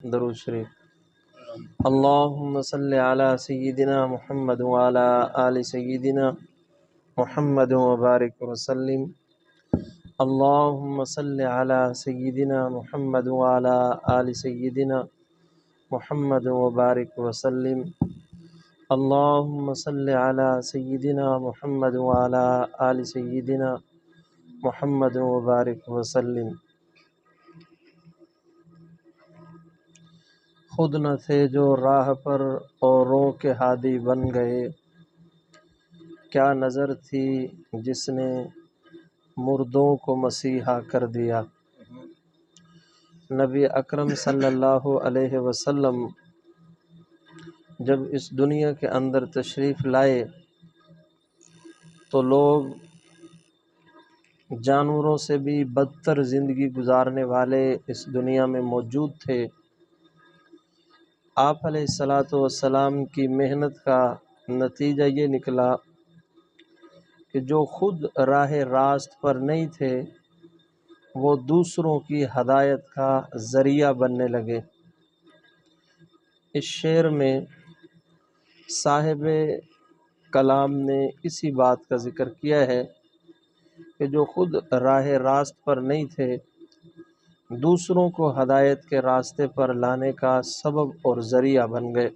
درود شریف۔ اللہم صلی علی سیدنا محمد وعلی آل سیدنا محمد وبارک وسلم۔ اللہم صلی علی سیدنا محمد وعلی آل سیدنا محمد وبارک وسلم۔ اللہم صلی علی سیدنا محمد وعلی آل سیدنا محمد وبارک وسلم۔ خود نہ تھے جو راہ پر اوروں کے ہادی بن گئے، کیا نظر تھی جس نے مردوں کو مسیحا کر دیا۔ نبی اکرم صلی اللہ علیہ وسلم جب اس دنیا کے اندر تشریف لائے تو لوگ جانوروں سے بھی بدتر زندگی گزارنے والے اس دنیا میں موجود تھے۔ آپ علیہ السلام کی محنت کا نتیجہ یہ نکلا کہ جو خود راہ راست پر نہیں تھے وہ دوسروں کی ہدایت کا ذریعہ بننے لگے۔ اس شعر میں صاحب کلام نے اسی بات کا ذکر کیا ہے کہ جو خود راہ راست پر نہیں تھے دوسروں کو ہدایت کے راستے پر لانے کا سبب اور ذریعہ بن گئے۔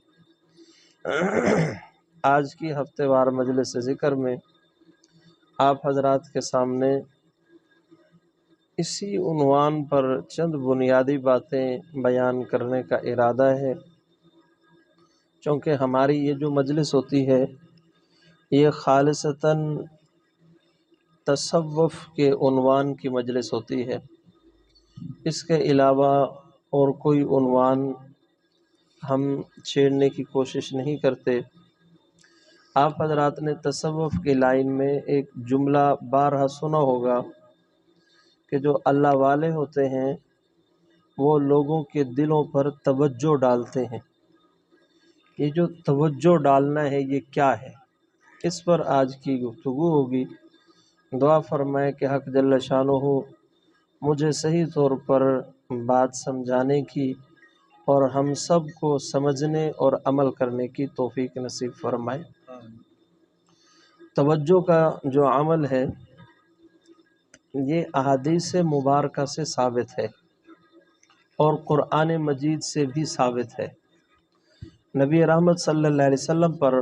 آج کی ہفتے وار مجلس ذکر میں آپ حضرات کے سامنے اسی عنوان پر چند بنیادی باتیں بیان کرنے کا ارادہ ہے، چونکہ ہماری یہ جو مجلس ہوتی ہے یہ خالصتاً تصوف کے عنوان کی مجلس ہوتی ہے، اس کے علاوہ اور کوئی عنوان ہم چھیڑنے کی کوشش نہیں کرتے۔ آپ حضرات نے تصوف کی لائن میں ایک جملہ بارہا سنا ہوگا کہ جو اللہ والے ہوتے ہیں وہ لوگوں کے دلوں پر توجہ ڈالتے ہیں۔ یہ جو توجہ ڈالنا ہے یہ کیا ہے، اس پر آج کی گفتگو ہوگی۔ دعا فرمائے کہ حق جل شانہ مجھے صحیح طور پر بات سمجھانے کی اور ہم سب کو سمجھنے اور عمل کرنے کی توفیق نصیب فرمائے۔ توجہ کا جو عمل ہے یہ احادیث مبارکہ سے ثابت ہے اور قرآن مجید سے بھی ثابت ہے۔ نبی رحمت صلی اللہ علیہ وسلم پر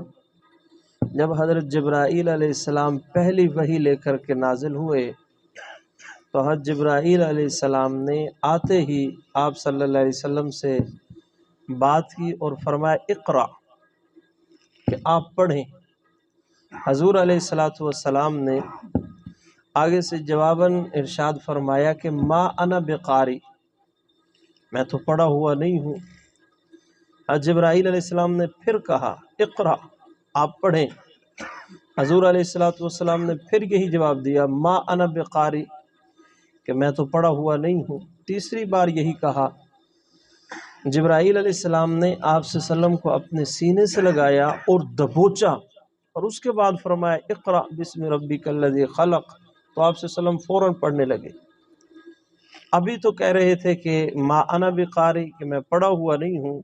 جب حضرت جبرائیل علیہ السلام پہلی وحی لے کر کے نازل ہوئے تو حضرت جبرائیل علیہ السلام نے آتے ہی آپ صلی اللہ علیہ وسلم سے بات کی اور فرمایا اقرأ، کہ آپ پڑھیں۔ حضور علیہ السلام نے آگے سے جواباً ارشاد فرمایا کہ ما انا بقاری، میں تو پڑھا ہوا نہیں ہوں۔ حضرت جبرائیل علیہ السلام نے پھر کہا اقرأ، آپ پڑھیں۔ حضور علیہ السلام نے پھر یہی جواب دیا ما انا بقاری، کہ میں تو پڑھا ہوا نہیں ہوں۔ تیسری بار یہی کہا۔ جبرائیل علیہ السلام نے آپ صلی اللہ علیہ وسلم کو اپنے سینے سے لگایا اور دبوچا اور اس کے بعد فرمایا اقرأ بسم ربک الذی خلق، تو آپ صلی اللہ علیہ وسلم فوراً پڑھنے لگے۔ ابھی تو کہہ رہے تھے کہ ما انا بقاری، کہ میں پڑھا ہوا نہیں ہوں،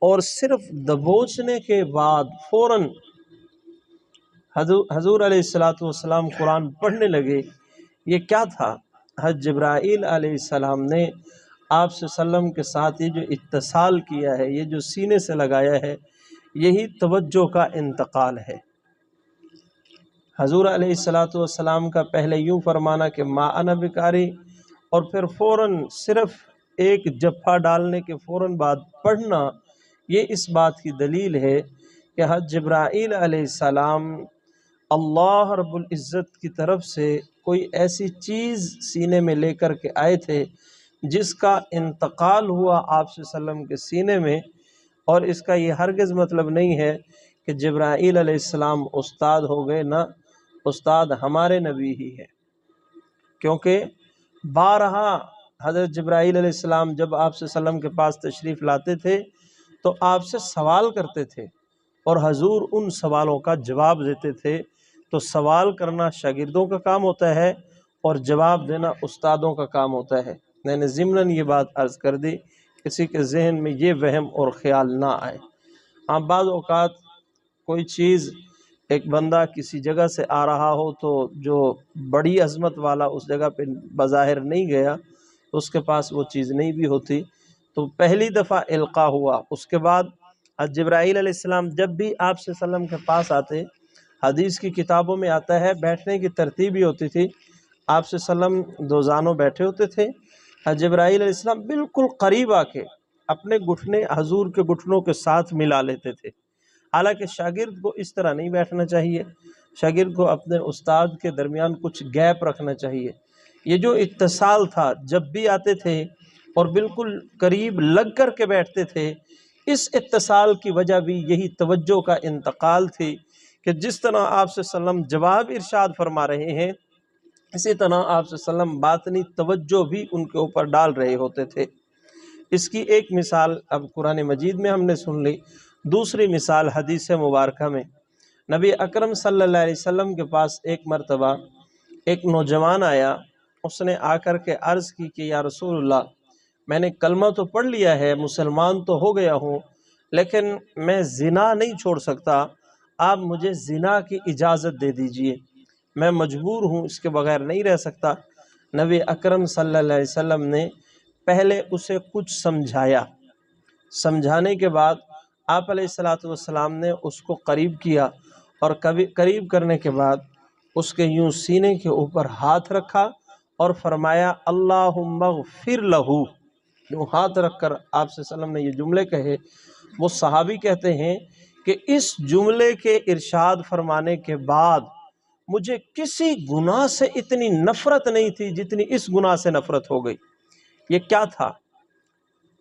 اور صرف دبوچنے کے بعد فوراً حضور علیہ السلام قرآن پڑھنے لگے۔ یہ کیا تھا؟ حضرت جبرائیل علیہ السلام نے آپ صلی اللہ علیہ وسلم کے ساتھ یہ جو اتصال کیا ہے، یہ جو سینے سے لگایا ہے، یہی توجہ کا انتقال ہے۔ حضور علیہ السلام کا پہلے یوں فرمانا کہ ما انا بقاری اور پھر فوراً صرف ایک جپھا ڈالنے کے فوراً بعد پڑھنا، یہ اس بات کی دلیل ہے کہ حضرت جبرائیل علیہ السلام اللہ رب العزت کی طرف سے کوئی ایسی چیز سینے میں لے کر کے آئے تھے جس کا انتقال ہوا آپ صلی اللہ علیہ وسلم کے سینے میں، اور اس کا یہ ہرگز مطلب نہیں ہے کہ جبرائیل علیہ السلام استاد ہو گئے، نہ، استاد ہمارے نبی ہی ہے۔ کیونکہ بارہا حضرت جبرائیل علیہ السلام جب آپ صلی اللہ علیہ وسلم کے پاس تشریف لاتے تھے تو آپ سے سوال کرتے تھے اور حضور ان سوالوں کا جواب دیتے تھے۔ تو سوال کرنا شاگردوں کا کام ہوتا ہے اور جواب دینا استادوں کا کام ہوتا ہے۔ میں نے ضمناً یہ بات عرض کر دی کسی کے ذہن میں یہ وہم اور خیال نہ آئے۔ ہاں بعض اوقات کوئی چیز ایک بندہ کسی جگہ سے آ رہا ہو تو جو بڑی عظمت والا اس جگہ پہ بظاہر نہیں گیا، اس کے پاس وہ چیز نہیں بھی ہوتی، تو پہلی دفعہ القاء ہوا، اس کے بعد جبرائیل علیہ السلام جب بھی آپ صلی اللہ علیہ وسلم کے پاس آتے، حدیث کی کتابوں میں آتا ہے بیٹھنے کی ترتیب ہی ہوتی تھی، آپ صلی اللہ علیہ وسلم دو زانوں بیٹھے ہوتے تھے، جبرائیل علیہ السلام بالکل قریب آ کے اپنے گھٹنے حضور کے گھٹنوں کے ساتھ ملا لیتے تھے۔ حالانکہ شاگرد کو اس طرح نہیں بیٹھنا چاہیے، شاگرد کو اپنے استاد کے درمیان کچھ گیپ رکھنا چاہیے۔ یہ جو اتصال تھا، جب بھی آتے تھے اور بالکل قریب لگ کر کے بیٹھتے تھے، اس اتصال کی وجہ بھی یہی توجہ کا انتقال تھی کہ جس طرح آپ صلی اللہ علیہ وسلم جواب ارشاد فرما رہے ہیں، اسی طرح آپ صلی اللہ علیہ وسلم باطنی توجہ بھی ان کے اوپر ڈال رہے ہوتے تھے۔ اس کی ایک مثال اب قرآن مجید میں ہم نے سن لی، دوسری مثال حدیث مبارکہ میں نبی اکرم صلی اللہ علیہ وسلم کے پاس ایک مرتبہ ایک نوجوان آیا، اس نے آ کر کے عرض کی کہ یا رسول اللہ، میں نے کلمہ تو پڑھ لیا ہے، مسلمان تو ہو گیا ہوں، لیکن میں زنا نہیں چھوڑ سکتا، آپ مجھے زنا کی اجازت دے دیجئے، میں مجبور ہوں، اس کے بغیر نہیں رہ سکتا۔ نبی اکرم صلی اللہ علیہ وسلم نے پہلے اسے کچھ سمجھایا، سمجھانے کے بعد آپ علیہ السلام نے اس کو قریب کیا، اور قریب کرنے کے بعد اس کے یوں سینے کے اوپر ہاتھ رکھا اور فرمایا اللہم اغفر لہ، یوں ہاتھ رکھ کر آپ صلی اللہ علیہ وسلم نے یہ جملے کہے۔ وہ صحابی کہتے ہیں کہ اس جملے کے ارشاد فرمانے کے بعد مجھے کسی گناہ سے اتنی نفرت نہیں تھی جتنی اس گناہ سے نفرت ہو گئی۔ یہ کیا تھا؟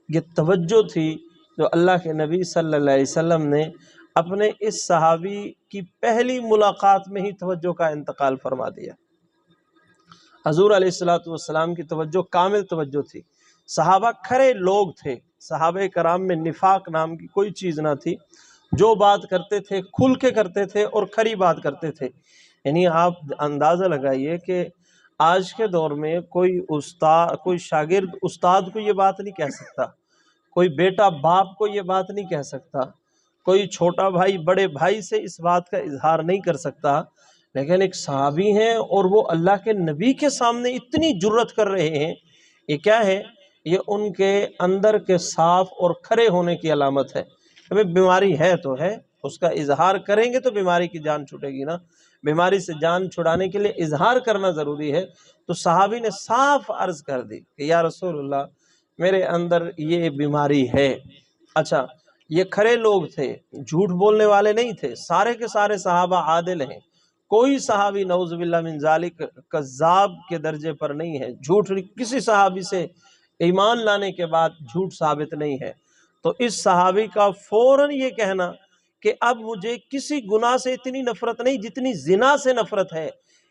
یہ توجہ تھی جو اللہ کے نبی صلی اللہ علیہ وسلم نے اپنے اس صحابی کی پہلی ملاقات میں ہی توجہ کا انتقال فرما دیا۔ حضور علیہ السلام کی توجہ کامل توجہ تھی، صحابہ کھرے لوگ تھے، صحابہ کرام میں نفاق نام کی کوئی چیز نہ تھی، جو بات کرتے تھے کھل کے کرتے تھے اور کھری بات کرتے تھے۔ یعنی آپ اندازہ لگائیے کہ آج کے دور میں کوئی شاگرد استاد کو یہ بات نہیں کہہ سکتا، کوئی بیٹا باپ کو یہ بات نہیں کہہ سکتا، کوئی چھوٹا بھائی بڑے بھائی سے اس بات کا اظہار نہیں کر سکتا، لیکن ایک صحابی ہیں اور وہ اللہ کے نبی کے سامنے اتنی جرأت کر رہے ہیں، یہ کیا ہے؟ یہ ان کے اندر کے صاف اور کھرے ہونے کی علامت ہے۔ بیماری ہے تو ہے، اس کا اظہار کریں گے تو بیماری کی جان چھوٹے گی نا، بیماری سے جان چھڑانے کے لیے اظہار کرنا ضروری ہے۔ تو صحابی نے صاف عرض کر دی کہ یا رسول اللہ، میرے اندر یہ بیماری ہے۔ اچھا، یہ کھرے لوگ تھے، جھوٹ بولنے والے نہیں تھے، سارے کے سارے صحابہ عادل ہیں، کوئی صحابی نعوذ باللہ من ذالک کذاب کے درجے پر نہیں ہے، جھوٹ کسی صحابی سے ایمان لانے کے بعد جھوٹ ثابت نہیں ہے۔ تو اس صحابی کا فوراً یہ کہنا کہ اب مجھے کسی گناہ سے اتنی نفرت نہیں جتنی زنا سے نفرت ہے،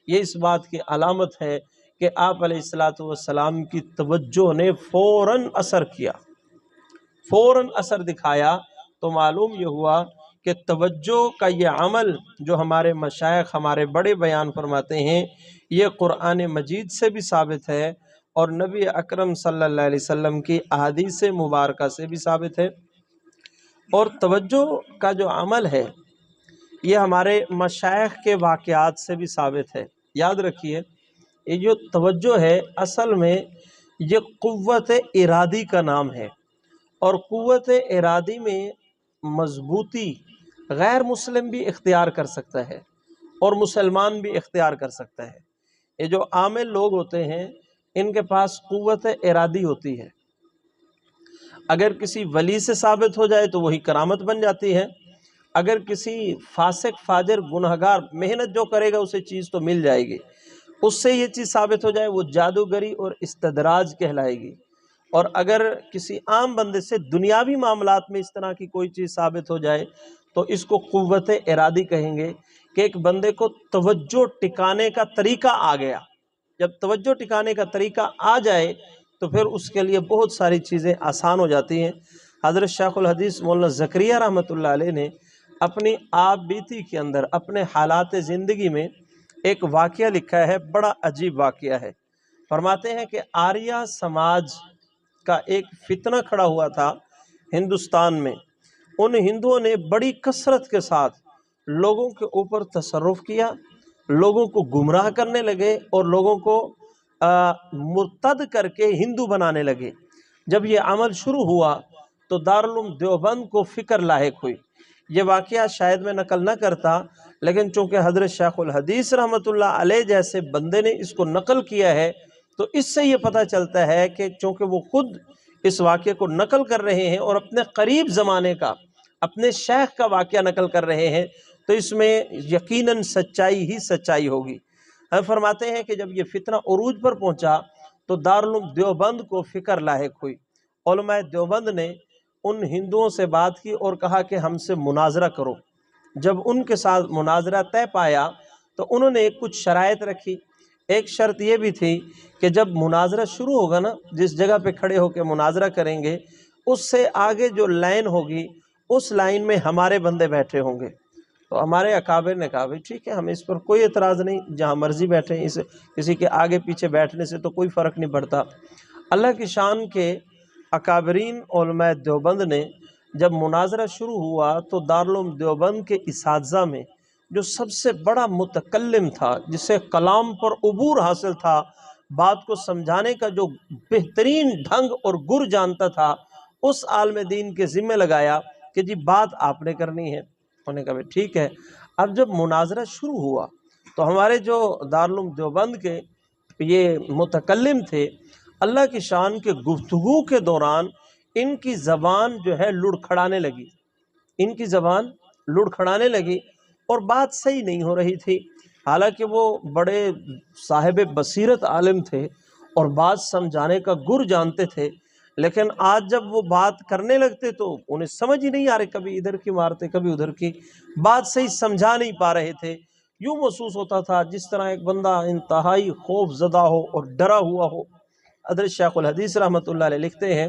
یہ اس بات کی علامت ہے کہ آپ علیہ السلام کی توجہ نے فوراً اثر کیا، فوراً اثر دکھایا۔ تو معلوم یہ ہوا کہ توجہ کا یہ عمل جو ہمارے مشائخ ہمارے بڑے بیان فرماتے ہیں، یہ قرآن مجید سے بھی ثابت ہے اور نبی اکرم صلی اللہ علیہ وسلم کی احادیث مبارکہ سے بھی ثابت ہے۔ اور توجہ کا جو عمل ہے یہ ہمارے مشائخ کے واقعات سے بھی ثابت ہے۔ یاد رکھیے، یہ جو توجہ ہے اصل میں یہ قوت ارادی کا نام ہے، اور قوت ارادی میں مضبوطی غیر مسلم بھی اختیار کر سکتا ہے اور مسلمان بھی اختیار کر سکتا ہے۔ یہ جو عامل لوگ ہوتے ہیں ان کے پاس قوت ارادی ہوتی ہے، اگر کسی ولی سے ثابت ہو جائے تو وہی کرامت بن جاتی ہے، اگر کسی فاسق فاجر گنہگار محنت جو کرے گا اسے چیز تو مل جائے گی، اس سے یہ چیز ثابت ہو جائے وہ جادوگری اور استدراج کہلائے گی، اور اگر کسی عام بندے سے دنیاوی معاملات میں اس طرح کی کوئی چیز ثابت ہو جائے تو اس کو قوت ارادی کہیں گے کہ ایک بندے کو توجہ ٹکانے کا طریقہ آ گیا۔ جب توجہ ٹکانے کا طریقہ آ جائے تو پھر اس کے لیے بہت ساری چیزیں آسان ہو جاتی ہیں۔ حضرت شیخ الحدیث مولانا زکریا رحمۃ اللہ علیہ نے اپنی آپ بیتی کے اندر اپنے حالات زندگی میں ایک واقعہ لکھا ہے، بڑا عجیب واقعہ ہے۔ فرماتے ہیں کہ آریہ سماج کا ایک فتنہ کھڑا ہوا تھا ہندوستان میں، ان ہندوؤں نے بڑی کثرت کے ساتھ لوگوں کے اوپر تصرف کیا، لوگوں کو گمراہ کرنے لگے اور لوگوں کو مرتد کر کے ہندو بنانے لگے۔ جب یہ عمل شروع ہوا تو دارالعلوم دیوبند کو فکر لاحق ہوئی۔ یہ واقعہ شاید میں نقل نہ کرتا، لیکن چونکہ حضرت شیخ الحدیث رحمۃ اللہ علیہ جیسے بندے نے اس کو نقل کیا ہے تو اس سے یہ پتہ چلتا ہے کہ چونکہ وہ خود اس واقعے کو نقل کر رہے ہیں اور اپنے قریب زمانے کا، اپنے شیخ کا واقعہ نقل کر رہے ہیں، تو اس میں یقیناً سچائی ہی سچائی ہوگی۔ ہم فرماتے ہیں کہ جب یہ فتنہ عروج پر پہنچا تو دارالعلوم دیوبند کو فکر لاحق ہوئی۔ علماء دیوبند نے ان ہندوؤں سے بات کی اور کہا کہ ہم سے مناظرہ کرو۔ جب ان کے ساتھ مناظرہ طے پایا تو انہوں نے کچھ شرائط رکھی۔ ایک شرط یہ بھی تھی کہ جب مناظرہ شروع ہوگا نا، جس جگہ پہ کھڑے ہو کے مناظرہ کریں گے، اس سے آگے جو لائن ہوگی اس لائن میں ہمارے بندے بیٹھے ہوں گے۔ تو ہمارے اکابر نے کہا بھائی ٹھیک ہے، ہمیں اس پر کوئی اعتراض نہیں، جہاں مرضی بیٹھیں، کسی کے آگے پیچھے بیٹھنے سے تو کوئی فرق نہیں پڑتا۔ اللہ کی شان کے اکابرین علماء دیوبند نے جب مناظرہ شروع ہوا تو دارالعلوم دیوبند کے اساتذہ میں جو سب سے بڑا متکلم تھا، جسے کلام پر عبور حاصل تھا، بات کو سمجھانے کا جو بہترین ڈھنگ اور گر جانتا تھا، اس عالم دین کے ذمہ لگایا کہ جی بات آپ نے کرنی ہے۔ انہوں نے کہا ٹھیک ہے۔ اب جب مناظرہ شروع ہوا تو ہمارے جو دارالعلوم دیوبند کے یہ متکلم تھے، اللہ کی شان کے گفتگو کے دوران ان کی زبان جو ہے لڑکھڑانے لگی، ان کی زبان لڑکھڑانے لگی اور بات صحیح نہیں ہو رہی تھی۔ حالانکہ وہ بڑے صاحب بصیرت عالم تھے اور بات سمجھانے کا گر جانتے تھے، لیکن آج جب وہ بات کرنے لگتے تو انہیں سمجھ ہی نہیں آ رہے، کبھی ادھر کی مارتے کبھی ادھر کی، بات صحیح سمجھا نہیں پا رہے تھے۔ یوں محسوس ہوتا تھا جس طرح ایک بندہ انتہائی خوف زدہ ہو اور ڈرا ہوا ہو۔ حضرت شیخ الحدیث رحمۃ اللہ علیہ لکھتے ہیں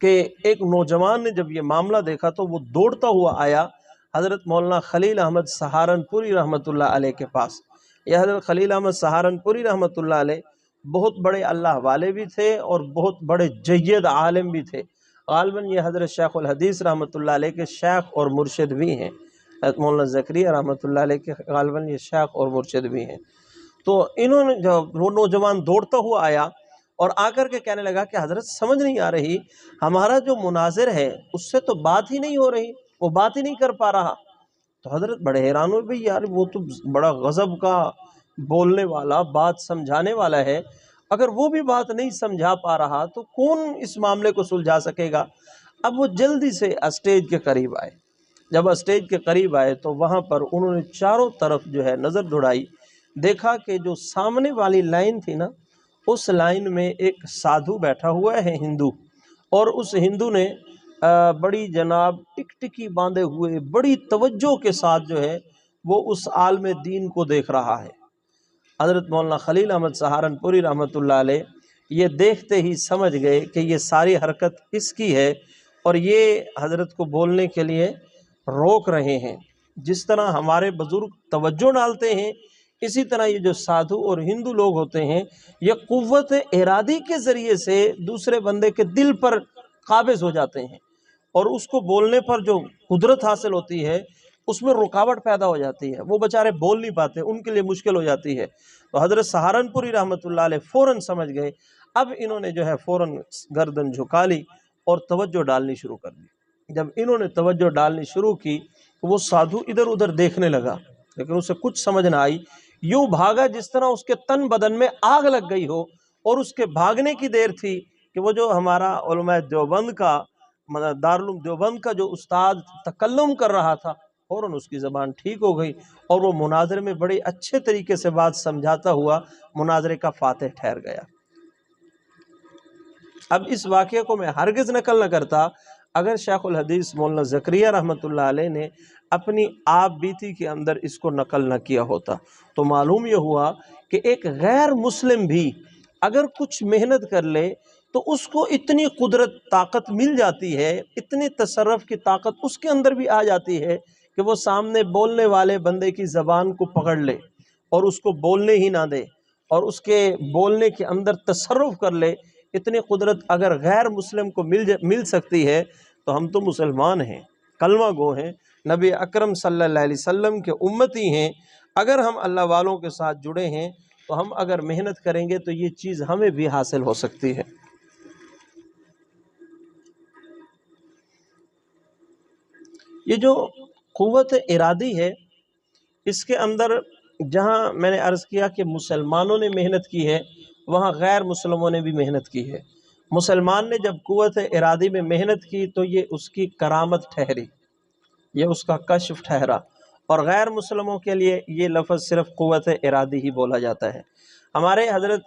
کہ ایک نوجوان نے جب یہ معاملہ دیکھا تو وہ دوڑتا ہوا آیا حضرت مولانا خلیل احمد سہارنپوری رحمۃ اللہ علیہ کے پاس۔ یہ حضرت خلیل احمد سہارنپوری رحمۃ اللہ علیہ بہت بڑے اللہ والے بھی تھے اور بہت بڑے جید عالم بھی تھے۔ غالباً یہ حضرت شیخ الحدیث رحمۃ اللہ علیہ کے شیخ اور مرشد بھی ہیں۔ حضرت مولانا زکریہ رحمۃ اللہ علیہ کے غالباً یہ شیخ اور مرشد بھی ہیں۔ تو انہوں نے جب وہ نوجوان دوڑتا ہوا آیا اور آ کر کے کہنے لگا کہ حضرت سمجھ نہیں آ رہی، ہمارا جو مناظر ہے اس سے تو بات ہی نہیں ہو رہی، وہ بات ہی نہیں کر پا رہا۔ تو حضرت بڑے حیران ہوئے، بھئی یار وہ تو بڑا غضب کا بولنے والا، بات سمجھانے والا ہے، اگر وہ بھی بات نہیں سمجھا پا رہا تو کون اس معاملے کو سلجھا سکے گا۔ اب وہ جلدی سے اسٹیج کے قریب آئے۔ جب اسٹیج کے قریب آئے تو وہاں پر انہوں نے چاروں طرف جو ہے نظر دوڑائی، دیکھا کہ جو سامنے والی لائن تھی نا، اس لائن میں ایک سادھو بیٹھا ہوا ہے ہندو، اور اس ہندو نے بڑی جناب ٹکٹکی باندھے ہوئے بڑی توجہ کے ساتھ جو ہے وہ اس عالم دین کو دیکھ رہا ہے۔ حضرت مولانا خلیل احمد سہارنپوری رحمۃ اللہ علیہ یہ دیکھتے ہی سمجھ گئے کہ یہ ساری حرکت اس کی ہے اور یہ حضرت کو بولنے کے لیے روک رہے ہیں۔ جس طرح ہمارے بزرگ توجہ ڈالتے ہیں، اسی طرح یہ جو سادھو اور ہندو لوگ ہوتے ہیں یہ قوت ارادی کے ذریعے سے دوسرے بندے کے دل پر قابض ہو جاتے ہیں، اور اس کو بولنے پر جو قدرت حاصل ہوتی ہے اس میں رکاوٹ پیدا ہو جاتی ہے، وہ بیچارے بول نہیں پاتے، ان کے لیے مشکل ہو جاتی ہے۔ تو حضرت سہارنپوری رحمۃ اللہ علیہ فوراً سمجھ گئے۔ اب انہوں نے جو ہے فوراً گردن جھکا لی اور توجہ ڈالنی شروع کر دی۔ جب انہوں نے توجہ ڈالنی شروع کی تو وہ سادھو ادھر ادھر دیکھنے لگا، لیکن اسے کچھ سمجھ نہ آئی، یوں بھاگا جس طرح اس کے تن بدن میں آگ لگ گئی ہو، اور اس کے بھاگنے کی دیر تھی کہ وہ جو ہمارا علماء دیوبند کا دارالعلوم دیوبند کا جو استاد تکلم کر رہا تھا، فوراً اس کی زبان ٹھیک ہو گئی اور وہ مناظرے میں بڑے اچھے طریقے سے بات سمجھاتا ہوا مناظرے کا فاتح ٹھہر گیا۔ اب اس واقعے کو میں ہرگز نقل نہ کرتا اگر شیخ الحدیث مولانا زکریہ رحمۃ اللہ علیہ نے اپنی آپ بیتی کے اندر اس کو نقل نہ کیا ہوتا۔ تو معلوم یہ ہوا کہ ایک غیر مسلم بھی اگر کچھ محنت کر لے تو اس کو اتنی قدرت طاقت مل جاتی ہے، اتنی تصرف کی طاقت اس کے اندر بھی آ جاتی ہے کہ وہ سامنے بولنے والے بندے کی زبان کو پکڑ لے اور اس کو بولنے ہی نہ دے اور اس کے بولنے کے اندر تصرف کر لے۔ اتنی قدرت اگر غیر مسلم کو مل سکتی ہے تو ہم تو مسلمان ہیں، کلمہ گو ہیں، نبی اکرم صلی اللہ علیہ وسلم کے امتی ہیں، اگر ہم اللہ والوں کے ساتھ جڑے ہیں تو ہم اگر محنت کریں گے تو یہ چیز ہمیں بھی حاصل ہو سکتی ہے۔ یہ جو قوت ارادی ہے، اس کے اندر جہاں میں نے عرض کیا کہ مسلمانوں نے محنت کی ہے، وہاں غیر مسلموں نے بھی محنت کی ہے۔ مسلمان نے جب قوت ارادی میں محنت کی تو یہ اس کی کرامت ٹھہری، یہ اس کا کشف ٹھہرا، اور غیر مسلموں کے لیے یہ لفظ صرف قوت ارادی ہی بولا جاتا ہے۔ ہمارے حضرت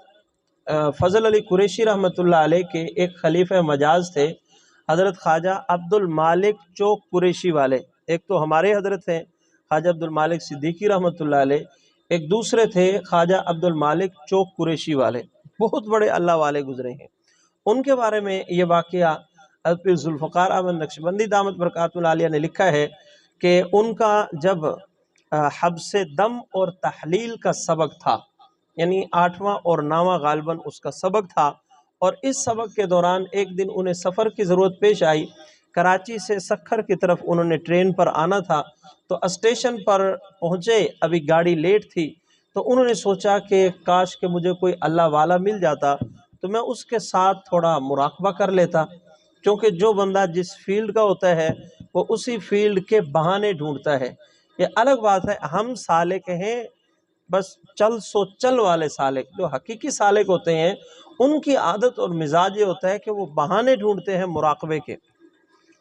فضل علی قریشی رحمۃ اللہ علیہ کے ایک خلیفہ مجاز تھے، حضرت خواجہ عبد المالک چوک قریشی والے۔ ایک تو ہمارے حضرت ہیں خواجہ عبد المالک صدیقی رحمۃ اللہ علیہ، ایک دوسرے تھے خواجہ عبد المالک چوک قریشی والے، بہت بڑے اللہ والے گزرے ہیں۔ ان کے بارے میں یہ واقعہ حضرت ذوالفقار احمد نقشبندی دامت برکاتہ العالیہ نے لکھا ہے کہ ان کا جب حبس دم اور تحلیل کا سبق تھا، یعنی 8واں اور 9واں غالباً اس کا سبق تھا، اور اس سبق کے دوران ایک دن انہیں سفر کی ضرورت پیش آئی، کراچی سے سکھر کی طرف انہوں نے ٹرین پر آنا تھا، تو اسٹیشن پر پہنچے، ابھی گاڑی لیٹ تھی، تو انہوں نے سوچا کہ کاش کہ مجھے کوئی اللہ والا مل جاتا تو میں اس کے ساتھ تھوڑا مراقبہ کر لیتا، کیونکہ جو بندہ جس فیلڈ کا ہوتا ہے وہ اسی فیلڈ کے بہانے ڈھونڈتا ہے۔ یہ الگ بات ہے ہم سالک ہیں، بس چل سو چل والے سالک، جو حقیقی سالک ہوتے ہیں ان کی عادت اور مزاج یہ ہوتا ہے کہ وہ بہانے ڈھونڈتے ہیں مراقبے کے۔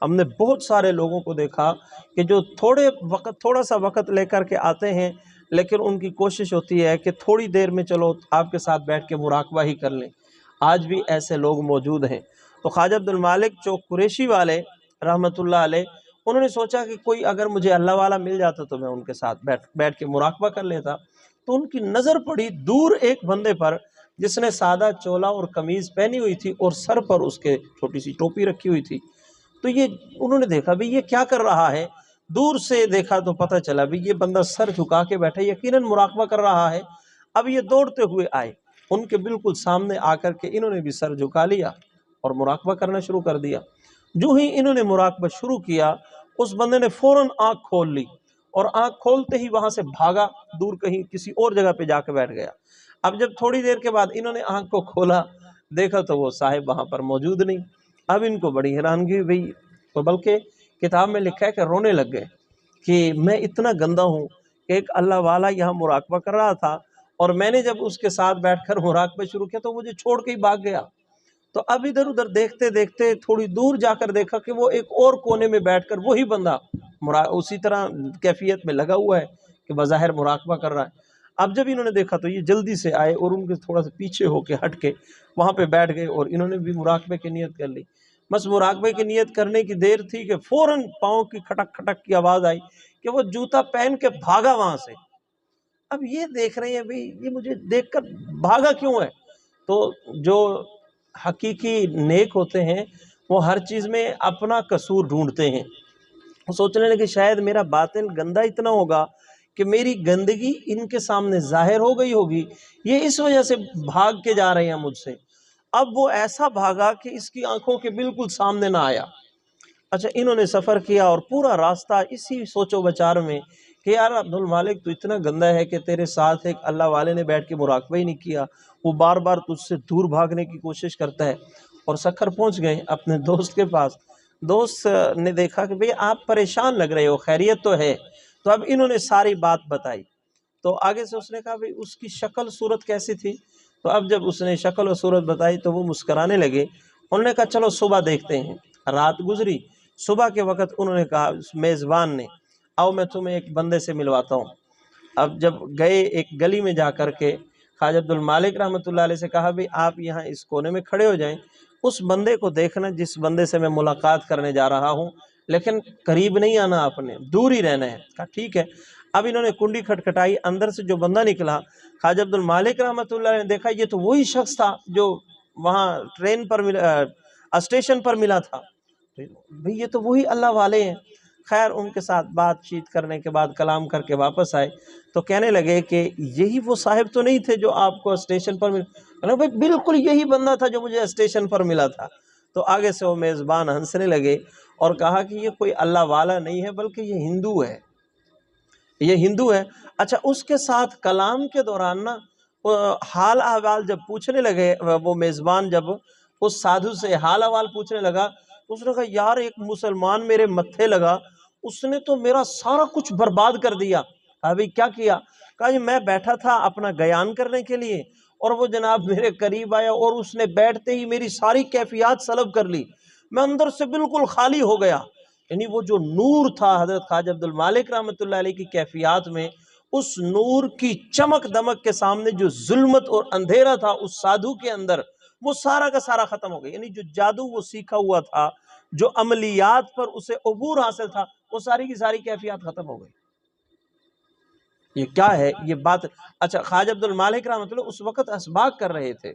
ہم نے بہت سارے لوگوں کو دیکھا کہ جو تھوڑا سا وقت لے کر کے آتے ہیں، لیکن ان کی کوشش ہوتی ہے کہ تھوڑی دیر میں چلو آپ کے ساتھ بیٹھ کے مراقبہ ہی کر لیں۔ آج بھی ایسے لوگ موجود ہیں۔ تو خواجہ عبد المالک چوک قریشی والے رحمۃ اللہ علیہ، انہوں نے سوچا کہ کوئی اگر مجھے اللہ والا مل جاتا تو میں ان کے ساتھ بیٹھ کے مراقبہ کر لیتا۔ تو ان کی نظر پڑی دور ایک بندے پر جس نے سادہ چولا اور قمیض پہنی ہوئی تھی اور سر پر اس کے چھوٹی سی ٹوپی رکھی ہوئی تھی۔ تو یہ انہوں نے دیکھا بھی یہ کیا کر رہا ہے، دور سے دیکھا تو پتہ چلا بھی یہ بندہ سر جھکا کے بیٹھا، یقیناً مراقبہ کر رہا ہے۔ اب یہ دوڑتے ہوئے آئے، ان کے بالکل سامنے آ کر کے انہوں نے بھی سر جھکا لیا اور مراقبہ کرنا شروع کر دیا۔ جو ہی انہوں نے مراقبہ شروع کیا، اس بندے نے فوراً آنکھ کھول لی، اور آنکھ کھولتے ہی وہاں سے بھاگا، دور کہیں کسی اور جگہ پہ جا کے بیٹھ گیا۔ اب جب تھوڑی دیر کے بعد انہوں نے آنکھ کو کھولا، دیکھا تو وہ صاحب وہاں پر موجود نہیں۔ اب ان کو بڑی حیرانگی ہوئی، تو بلکہ کتاب میں لکھا ہے کہ رونے لگ گئے کہ میں اتنا گندا ہوں کہ ایک اللہ والا یہاں مراقبہ کر رہا تھا، اور میں نے جب اس کے ساتھ بیٹھ کر مراقبہ شروع کیا تو مجھے چھوڑ کے ہی بھاگ گیا۔ تو اب ادھر ادھر دیکھتے دیکھتے تھوڑی دور جا کر دیکھا کہ وہ ایک اور کونے میں بیٹھ کر وہی بندہ اسی طرح کیفیت میں لگا ہوا ہے کہ بظاہر مراقبہ کر رہا ہے۔ اب جب انہوں نے دیکھا تو یہ جلدی سے آئے اور ان کے تھوڑا سا پیچھے ہو کے ہٹ کے وہاں پہ بیٹھ گئے، اور انہوں نے بھی مراقبے کی نیت کر لی۔ بس مراقبے کی نیت کرنے کی دیر تھی کہ فوراً پاؤں کی کھٹک کھٹک کی آواز آئی کہ وہ جوتا پہن کے بھاگا وہاں سے۔ اب یہ دیکھ رہے ہیں بھئی یہ مجھے دیکھ کر بھاگا کیوں ہے؟ تو جو حقیقی نیک ہوتے ہیں وہ ہر چیز میں اپنا قصور ڈھونڈتے ہیں، وہ سوچنے لگے شاید میرا باطن گندا اتنا ہوگا کہ میری گندگی ان کے سامنے ظاہر ہو گئی ہوگی، یہ اس وجہ سے بھاگ کے جا رہے ہیں مجھ سے۔ اب وہ ایسا بھاگا کہ اس کی آنکھوں کے بالکل سامنے نہ آیا۔ اچھا، انہوں نے سفر کیا اور پورا راستہ اسی سوچ و بچار میں کہ یار عبد المالک تو اتنا گندا ہے کہ تیرے ساتھ ایک اللہ والے نے بیٹھ کے مراقبہ ہی نہیں کیا، وہ بار بار تجھ سے دور بھاگنے کی کوشش کرتا ہے۔ اور سکھر پہنچ گئے اپنے دوست کے پاس۔ دوست نے دیکھا کہ بھئی آپ پریشان لگ رہے ہو، خیریت تو ہے؟ تو اب انہوں نے ساری بات بتائی۔ تو آگے سے اس نے کہا بھئی اس کی شکل صورت کیسی تھی؟ تو اب جب اس نے شکل و صورت بتائی تو وہ مسکرانے لگے۔ انہوں نے کہا چلو صبح دیکھتے ہیں۔ رات گزری، صبح کے وقت انہوں نے کہا اس میزبان نے آؤ میں تمہیں ایک بندے سے ملواتا ہوں۔ اب جب گئے ایک گلی میں جا کر کے خواجہ عبد المالک رحمۃ اللہ علیہ سے کہا بھئی آپ یہاں اس کونے میں کھڑے ہو جائیں، اس بندے کو دیکھنا جس بندے سے میں ملاقات کرنے جا رہا ہوں، لیکن قریب نہیں آنا، آپ نے دور ہی رہنا ہے۔ کہا ٹھیک ہے۔ اب انہوں نے کنڈی کھٹکھٹائی، اندر سے جو بندہ نکلا خواجہ عبد المالک رحمۃ اللہ علیہ نے دیکھا یہ تو وہی شخص تھا جو وہاں ٹرین پر اسٹیشن پر ملا تھا۔ بھئی یہ تو وہی اللہ والے ہیں۔ خیر ان کے ساتھ بات چیت کرنے کے بعد کلام کر کے واپس آئے تو کہنے لگے کہ یہی وہ صاحب تو نہیں تھے جو آپ کو اسٹیشن پر بھائی بالکل یہی بندہ تھا جو مجھے اسٹیشن پر ملا تھا۔ تو آگے سے وہ میزبان ہنسنے لگے اور کہا کہ یہ کوئی اللہ والا نہیں ہے بلکہ یہ ہندو ہے، یہ ہندو ہے۔ اچھا، اس کے ساتھ کلام کے دوران نا حال احوال جب پوچھنے لگے، وہ میزبان جب اس سادھو سے حال احوال پوچھنے لگا، اس نے کہا یار ایک مسلمان میرے متھے لگا، اس نے تو میرا سارا کچھ برباد کر دیا۔ ابھی کیا کیا؟ کہا جی میں بیٹھا تھا اپنا گیان کرنے کے لیے، اور وہ جناب میرے قریب آیا اور اس نے بیٹھتے ہی میری ساری کیفیات سلب کر لی، میں اندر سے بالکل خالی ہو گیا۔ یعنی وہ جو نور تھا حضرت خواجہ عبد المالک رحمۃ اللہ علیہ کی کیفیات میں، اس نور کی چمک دمک کے سامنے جو ظلمت اور اندھیرا تھا اس سادھو کے اندر، وہ سارا کا سارا ختم ہو گیا۔ یعنی جو جادو وہ سیکھا ہوا تھا، جو عملیات پر اسے عبور حاصل تھا، وہ ساری کی ساری کیفیات ختم ہو گئی۔ یہ کیا ہے یہ بات؟ اچھا، خواجہ عبد المالک رحمۃ اللہ اس وقت اسباق کر رہے تھے،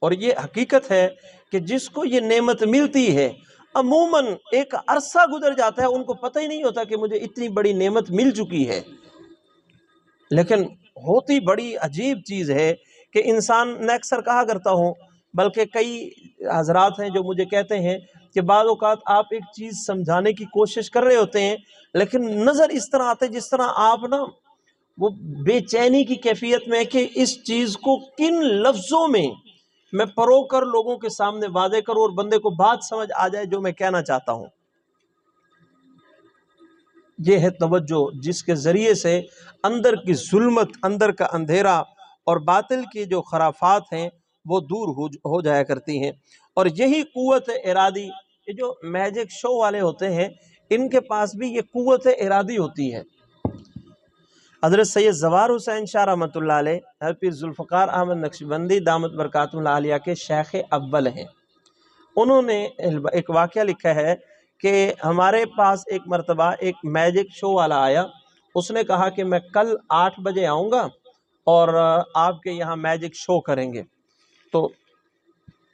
اور یہ حقیقت ہے کہ جس کو یہ نعمت ملتی ہے عموماً ایک عرصہ گزر جاتا ہے، ان کو پتہ ہی نہیں ہوتا کہ مجھے اتنی بڑی نعمت مل چکی ہے۔ لیکن ہوتی بڑی عجیب چیز ہے کہ انسان، میں اکثر کہا کرتا ہوں، بلکہ کئی حضرات ہیں جو مجھے کہتے ہیں کہ بعض اوقات آپ ایک چیز سمجھانے کی کوشش کر رہے ہوتے ہیں لیکن نظر اس طرح آتے جس طرح آپ نا وہ بے چینی کی کیفیت میں ہے کہ اس چیز کو کن لفظوں میں میں پرو کر لوگوں کے سامنے واضح کروں اور بندے کو بات سمجھ آ جائے جو میں کہنا چاہتا ہوں۔ یہ ہے توجہ جس کے ذریعے سے اندر کی ظلمت، اندر کا اندھیرا اور باطل کی جو خرافات ہیں وہ دور ہو جایا کرتی ہیں۔ اور یہی قوت ارادی، یہ جو میجک شو والے ہوتے ہیں ان کے پاس بھی یہ قوت ارادی ہوتی ہے۔ حضرت سید زوار حسین شاہ رحمۃ اللہ علیہ پیر ذوالفقار احمد نقشبندی دامت برکاتہ العالیہ کے شیخ اول ہیں۔ انہوں نے ایک واقعہ لکھا ہے کہ ہمارے پاس ایک مرتبہ ایک میجک شو والا آیا، اس نے کہا کہ میں کل 8 بجے آؤں گا اور آپ کے یہاں میجک شو کریں گے۔ تو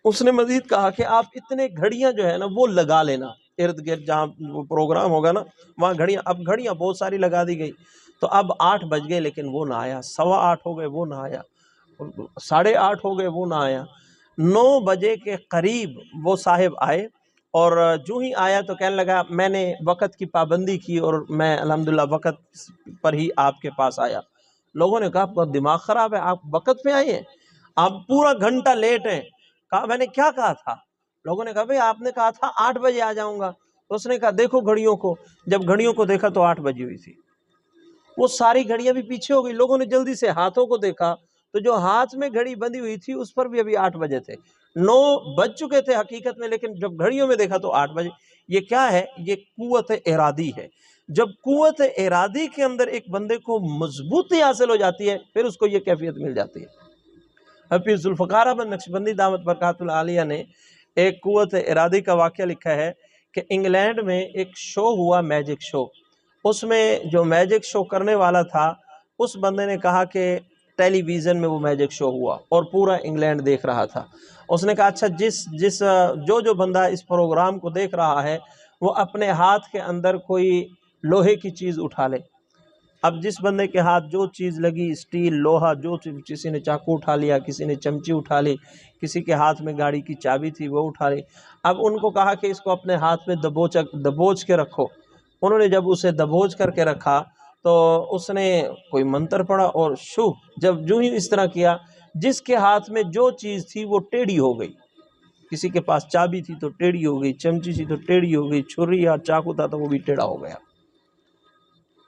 اس نے مزید کہا کہ آپ اتنے گھڑیاں جو ہے نا وہ لگا لینا ارد گرد جہاں وہ پروگرام ہوگا نا وہاں گھڑیاں، اب گھڑیاں بہت ساری لگا دی گئی۔ تو اب 8 بج گئے لیکن وہ نہ آیا، 8:15 ہو گئے وہ نہ آیا، 8:30 ہو گئے وہ نہ آیا۔ 9 بجے کے قریب وہ صاحب آئے، اور جو ہی آیا تو کہنے لگا میں نے وقت کی پابندی کی اور میں الحمدللہ وقت پر ہی آپ کے پاس آیا۔ لوگوں نے کہا آپ کا دماغ خراب ہے، آپ وقت پہ آئے ہیں، آپ پورا گھنٹہ لیٹ ہیں۔ کہا میں نے کیا کہا تھا؟ لوگوں نے کہا بھئی آپ نے کہا تھا 8 بجے آ جاؤں گا۔ تو اس نے کہا دیکھو گھڑیوں کو، جب گھڑیوں کو دیکھا تو 8 بجی ہوئی تھی۔ وہ ساری گھڑیاں بھی پیچھے ہو گئی، لوگوں نے جلدی سے ہاتھوں کو دیکھا تو جو ہاتھ میں گھڑی بندھی ہوئی تھی اس پر بھی ابھی 8 بجے تھے، 9 بج چکے تھے حقیقت میں، لیکن جب گھڑیوں میں دیکھا تو 8 بجے۔ یہ کیا ہے؟ یہ قوت ارادی ہے۔ جب قوت ارادی کے اندر ایک بندے کو مضبوطی حاصل ہو جاتی ہے پھر اس کو یہ کیفیت مل جاتی ہے۔ پیر ذوالفقار احمد نقشبندی دامت برکاتہ العالیہ نے ایک قوت ارادی کا واقعہ لکھا ہے کہ انگلینڈ میں ایک شو ہوا، میجک شو۔ اس میں جو میجک شو کرنے والا تھا اس بندے نے کہا کہ ٹیلی ویژن میں وہ میجک شو ہوا اور پورا انگلینڈ دیکھ رہا تھا۔ اس نے کہا اچھا جو بندہ اس پروگرام کو دیکھ رہا ہے وہ اپنے ہاتھ کے اندر کوئی لوہے کی چیز اٹھا لے۔ اب جس بندے کے ہاتھ جو چیز لگی، اسٹیل، لوہا، جو کسی نے چاقو اٹھا لیا، کسی نے چمچی اٹھا لی، کسی کے ہاتھ میں گاڑی کی چابی تھی وہ اٹھا لی۔ اب ان کو کہا کہ اس کو اپنے ہاتھ میں دبوچ کے رکھو۔ انہوں نے جب اسے دبوچ کر کے رکھا تو اس نے کوئی منتر پڑھا اور جب جو ہی اس طرح کیا، جس کے ہاتھ میں جو چیز تھی وہ ٹیڑھی ہو گئی۔ کسی کے پاس چابی تھی تو ٹیڑھی ہو گئی، چمچی تھی تو ٹیڑھی ہو گئی، چھری یا چاقو تھا تو وہ بھی ٹیڑھا ہو گیا۔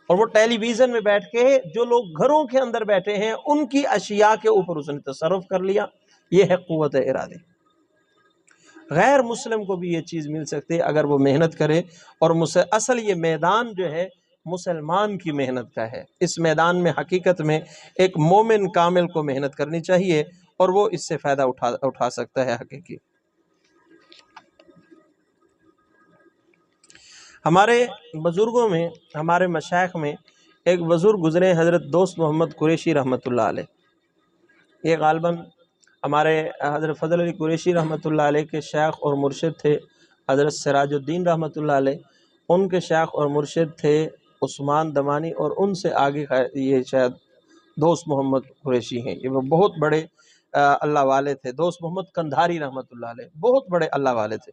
اور وہ ٹیلی ویژن میں بیٹھ کے جو لوگ گھروں کے اندر بیٹھے ہیں ان کی اشیاء کے اوپر اس نے تصرف کر لیا۔ یہ ہے قوت ارادی۔ غیر مسلم کو بھی یہ چیز مل سکتی ہے اگر وہ محنت کرے، اور اصل یہ میدان جو ہے مسلمان کی محنت کا ہے۔ اس میدان میں حقیقت میں ایک مومن کامل کو محنت کرنی چاہیے اور وہ اس سے فائدہ اٹھا سکتا ہے حقیقی۔ ہمارے بزرگوں میں، ہمارے مشائخ میں ایک بزرگ گزرے حضرت دوست محمد قریشی رحمۃ اللہ علیہ۔ یہ غالباً ہمارے حضرت فضل علی قریشی رحمۃ اللہ علیہ کے شیخ اور مرشد تھے حضرت سراج الدین رحمۃ اللہ علیہ، ان کے شیخ اور مرشد تھے عثمان دمانی، اور ان سے آگے یہ شاید دوست محمد قریشی ہیں۔ یہ وہ بہت بڑے اللہ والے تھے، دوست محمد قندھاری رحمۃ اللہ علیہ، بہت بڑے اللہ والے تھے۔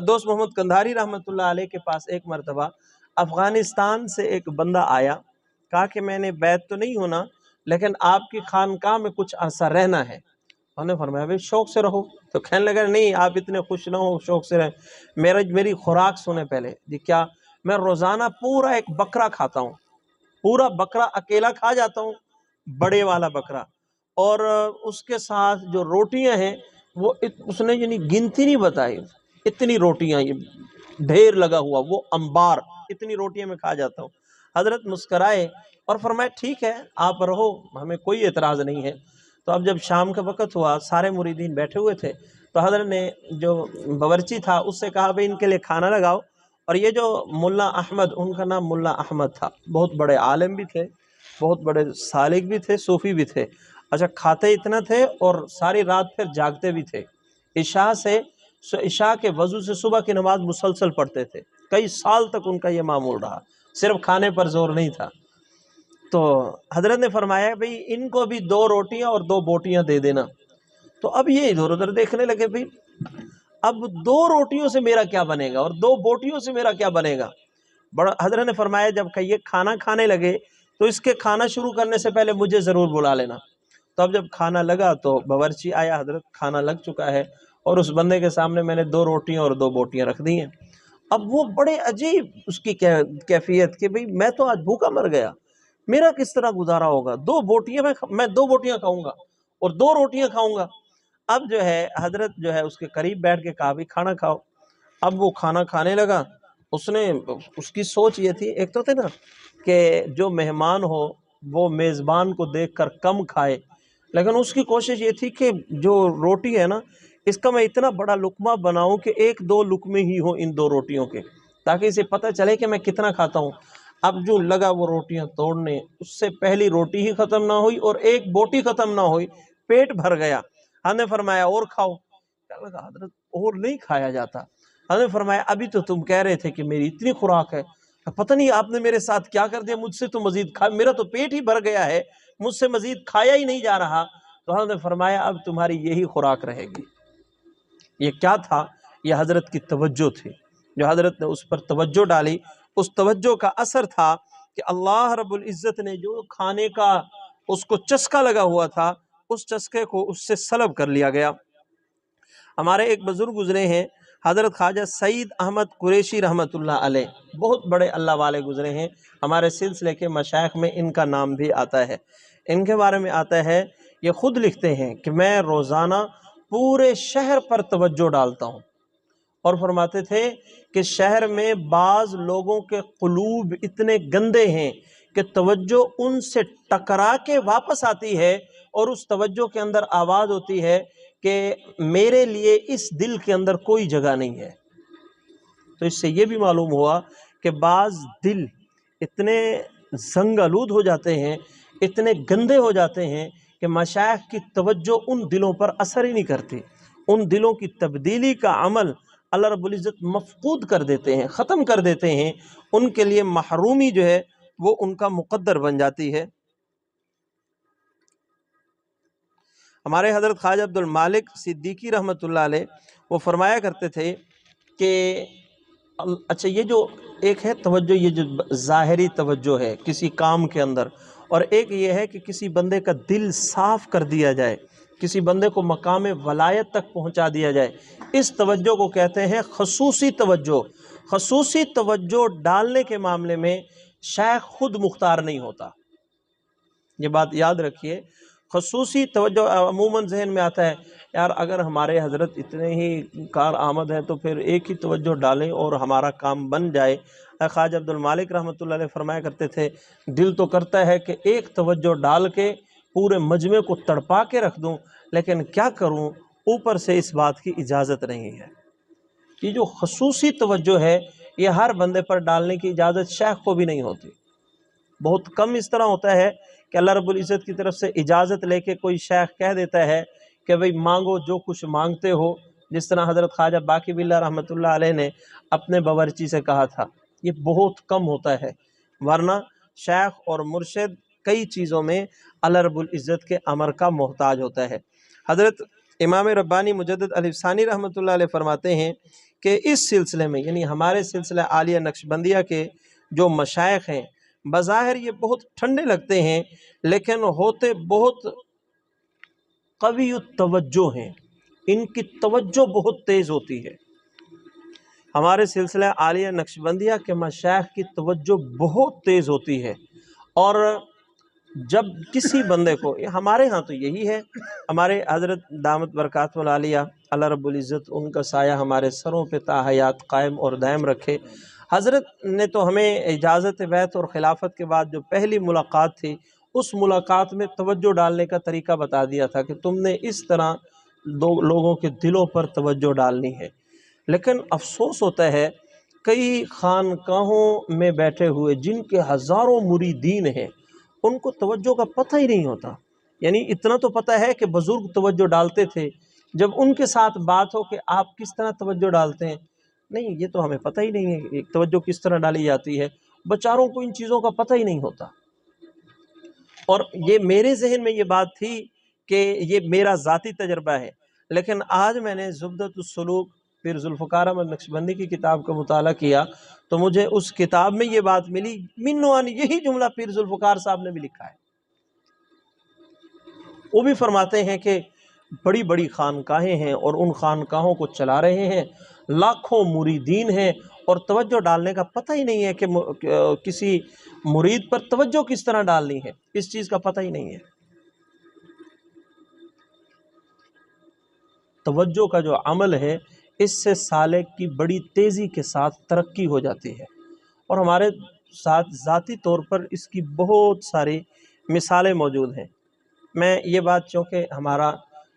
دوست محمد قندھاری رحمۃ اللہ علیہ کے پاس ایک مرتبہ افغانستان سے ایک بندہ آیا، کہا کہ میں نے بیعت تو نہیں ہونا لیکن آپ کی خانقاہ میں کچھ عرصہ رہنا ہے۔ انہوں نے فرمایا بھائی شوق سے رہو، تو کہنے لگا نہیں آپ اتنے خوش نہ ہو، شوق سے رہیں، میری خوراک سنیں پہلے جی کیا، میں روزانہ پورا ایک بکرا کھاتا ہوں، پورا بکرا اکیلا کھا جاتا ہوں، بڑے والا بکرا، اور اس کے ساتھ جو روٹیاں ہیں وہ اس نے یعنی گنتی نہیں بتائی، اتنی روٹیاں یہ ڈھیر لگا ہوا، وہ انبار، اتنی روٹیاں میں کھا جاتا ہوں۔ حضرت مسکرائے اور فرمایا ٹھیک ہے آپ رہو، ہمیں کوئی اعتراض نہیں ہے۔ تو اب جب شام کا وقت ہوا، سارے مریدین بیٹھے ہوئے تھے، تو حضرت نے جو باورچی تھا اس سے کہا بھائی ان کے لیے کھانا لگاؤ۔ اور یہ جو ملا احمد، ان کا نام ملا احمد تھا، بہت بڑے عالم بھی تھے، بہت بڑے سالک بھی تھے، صوفی بھی تھے۔ اچھا کھاتے اتنا تھے اور ساری رات پھر جاگتے بھی تھے، عشاء کے وضو سے صبح کی نماز مسلسل پڑھتے تھے، کئی سال تک ان کا یہ معمول رہا، صرف کھانے پر زور نہیں تھا۔ تو حضرت نے فرمایا بھئی ان کو بھی 2 روٹیاں اور 2 بوٹیاں دے دینا۔ تو اب یہ ادھر ادھر دیکھنے لگے بھئی اب 2 روٹیوں سے میرا کیا بنے گا اور 2 بوٹیوں سے میرا کیا بنے گا۔ حضرت نے فرمایا جب کہ یہ کھانا کھانے لگے تو اس کے کھانا شروع کرنے سے پہلے مجھے ضرور بلا لینا۔ تو اب جب کھانا لگا تو باورچی آیا، حضرت کھانا لگ چکا ہے اور اس بندے کے سامنے میں نے 2 روٹیاں اور 2 بوٹیاں رکھ دی ہیں۔ اب وہ بڑے عجیب اس کی کیفیت کہ بھئی میں تو آج بھوکا مر گیا، میرا کس طرح گزارا ہوگا، 2 بوٹیاں میں 2 بوٹیاں کھاؤں گا اور 2 روٹیاں کھاؤں گا۔ اب جو ہے حضرت جو ہے اس کے قریب بیٹھ کے کہا بھی کھانا کھاؤ۔ اب وہ کھانا کھانے لگا، اس کی سوچ یہ تھی، ایک تو تھے نا کہ جو مہمان ہو وہ میزبان کو دیکھ کر کم کھائے، لیکن اس کی کوشش یہ تھی کہ جو روٹی ہے نا اس کا میں اتنا بڑا لقمہ بناؤں کہ 1-2 لقمے ہی ہوں ان 2 روٹیوں کے، تاکہ اسے پتہ چلے کہ میں کتنا کھاتا ہوں۔ اب جو لگا وہ روٹیاں توڑنے، اس سے پہلی روٹی ہی ختم نہ ہوئی اور 1 بوٹی ختم نہ ہوئی، پیٹ بھر گیا۔ ہم نے فرمایا اور کھاؤ، حضرت اور نہیں کھایا جاتا۔ ہم نے فرمایا ابھی تو تم کہہ رہے تھے کہ میری اتنی خوراک ہے، پتہ نہیں آپ نے میرے ساتھ کیا کر دیا، مجھ سے تو مزید میرا تو پیٹ ہی بھر گیا ہے، مجھ سے مزید کھایا ہی نہیں جا رہا۔ تو ہم نے فرمایا اب تمہاری یہی خوراک رہے گی۔ یہ کیا تھا؟ یہ حضرت کی توجہ تھی، جو حضرت نے اس پر توجہ ڈالی، اس توجہ کا اثر تھا کہ اللہ رب العزت نے جو کھانے کا اس کو چسکا لگا ہوا تھا، اس چسکے کو اس سے سلب کر لیا گیا۔ ہمارے ایک بزرگ گزرے ہیں حضرت خواجہ سعید احمد قریشی رحمۃ اللہ علیہ، بہت بڑے اللہ والے گزرے ہیں، ہمارے سلسلے کے مشائخ میں ان کا نام بھی آتا ہے۔ ان کے بارے میں آتا ہے، یہ خود لکھتے ہیں کہ میں روزانہ پورے شہر پر توجہ ڈالتا ہوں، اور فرماتے تھے کہ شہر میں بعض لوگوں کے قلوب اتنے گندے ہیں کہ توجہ ان سے ٹکرا کے واپس آتی ہے، اور اس توجہ کے اندر آواز ہوتی ہے کہ میرے لیے اس دل کے اندر کوئی جگہ نہیں ہے۔ تو اس سے یہ بھی معلوم ہوا کہ بعض دل اتنے زنگ آلود ہو جاتے ہیں، اتنے گندے ہو جاتے ہیں کہ مشائخ کی توجہ ان دلوں پر اثر ہی نہیں کرتی، ان دلوں کی تبدیلی کا عمل اللہ رب العزت مفقود کر دیتے ہیں، ختم کر دیتے ہیں، ان کے لیے محرومی جو ہے وہ ان کا مقدر بن جاتی ہے۔ ہمارے حضرت خواجہ عبد المالک صدیقی رحمۃ اللہ علیہ وہ فرمایا کرتے تھے کہ اچھا یہ جو ایک ہے توجہ، یہ جو ظاہری توجہ ہے کسی کام کے اندر، اور ایک یہ ہے کہ کسی بندے کا دل صاف کر دیا جائے، کسی بندے کو مقام ولایت تک پہنچا دیا جائے، اس توجہ کو کہتے ہیں خصوصی توجہ۔ خصوصی توجہ ڈالنے کے معاملے میں شیخ خود مختار نہیں ہوتا، یہ بات یاد رکھیے۔ خصوصی توجہ عموماً ذہن میں آتا ہے یار اگر ہمارے حضرت اتنے ہی کار آمد ہیں تو پھر ایک ہی توجہ ڈالیں اور ہمارا کام بن جائے۔ خواجہ عبد المالک رحمۃ اللہ علیہ فرمایا کرتے تھے دل تو کرتا ہے کہ ایک توجہ ڈال کے پورے مجمع کو تڑپا کے رکھ دوں، لیکن کیا کروں، اوپر سے اس بات کی اجازت نہیں ہے۔ یہ جو خصوصی توجہ ہے یہ ہر بندے پر ڈالنے کی اجازت شیخ کو بھی نہیں ہوتی۔ بہت کم اس طرح ہوتا ہے کہ اللہ رب العزت کی طرف سے اجازت لے کے کوئی شیخ کہہ دیتا ہے کہ بھئی مانگو جو کچھ مانگتے ہو، جس طرح حضرت خواجہ باقی باللہ رحمۃ اللہ علیہ نے اپنے باورچی سے کہا تھا، یہ بہت کم ہوتا ہے، ورنہ شیخ اور مرشد کئی چیزوں میں اللہ رب العزت کے امر کا محتاج ہوتا ہے۔ حضرت امام ربانی مجدد الفسانی رحمۃ اللہ علیہ فرماتے ہیں کہ اس سلسلے میں، یعنی ہمارے سلسلہ عالیہ نقشبندیہ کے جو مشائخ ہیں، بظاہر یہ بہت ٹھنڈے لگتے ہیں لیکن ہوتے بہت قوی التوجہ ہیں، ان کی توجہ بہت تیز ہوتی ہے۔ ہمارے سلسلہ عالیہ نقشبندیہ کے مشائخ کی توجہ بہت تیز ہوتی ہے، اور جب کسی بندے کو، ہمارے ہاں تو یہی ہے، ہمارے حضرت دامت برکاتہ العالیہ اللہ رب العزت ان کا سایہ ہمارے سروں پہ تا حیات قائم اور دائم رکھے، حضرت نے تو ہمیں اجازت بیعت اور خلافت کے بعد جو پہلی ملاقات تھی، اس ملاقات میں توجہ ڈالنے کا طریقہ بتا دیا تھا کہ تم نے اس طرح دو لوگوں کے دلوں پر توجہ ڈالنی ہے۔ لیکن افسوس ہوتا ہے کئی خانقاہوں میں بیٹھے ہوئے جن کے ہزاروں مریدین ہیں، ان کو توجہ کا پتہ ہی نہیں ہوتا۔ یعنی اتنا تو پتہ ہے کہ بزرگ توجہ ڈالتے تھے، جب ان کے ساتھ بات ہو کہ آپ کس طرح توجہ ڈالتے ہیں، نہیں یہ تو ہمیں پتہ ہی نہیں ہے کہ توجہ کس طرح ڈالی جاتی ہے، بچاروں کو ان چیزوں کا پتہ ہی نہیں ہوتا۔ اور یہ میرے ذہن میں یہ بات تھی کہ یہ میرا ذاتی تجربہ ہے، لیکن آج میں نے زبدۃ السلوک پیر ذوالفقار احمد نقشبندی کی کتاب کا مطالعہ کیا تو مجھے اس کتاب میں یہ بات ملی، من نوعاً یہی جملہ پیر ذوالفقار صاحب نے بھی لکھا ہے۔ وہ بھی فرماتے ہیں کہ بڑی بڑی خانقاہیں ہیں اور ان خانقاہوں کو چلا رہے ہیں، لاکھوں مریدین ہیں، اور توجہ ڈالنے کا پتہ ہی نہیں ہے کہ کسی مرید پر توجہ کس طرح ڈالنی ہے، اس چیز کا پتہ ہی نہیں ہے۔ توجہ کا جو عمل ہے، اس سے سالک کی بڑی تیزی کے ساتھ ترقی ہو جاتی ہے، اور ہمارے ساتھ ذاتی طور پر اس کی بہت ساری مثالیں موجود ہیں۔ میں یہ بات، چونکہ ہمارا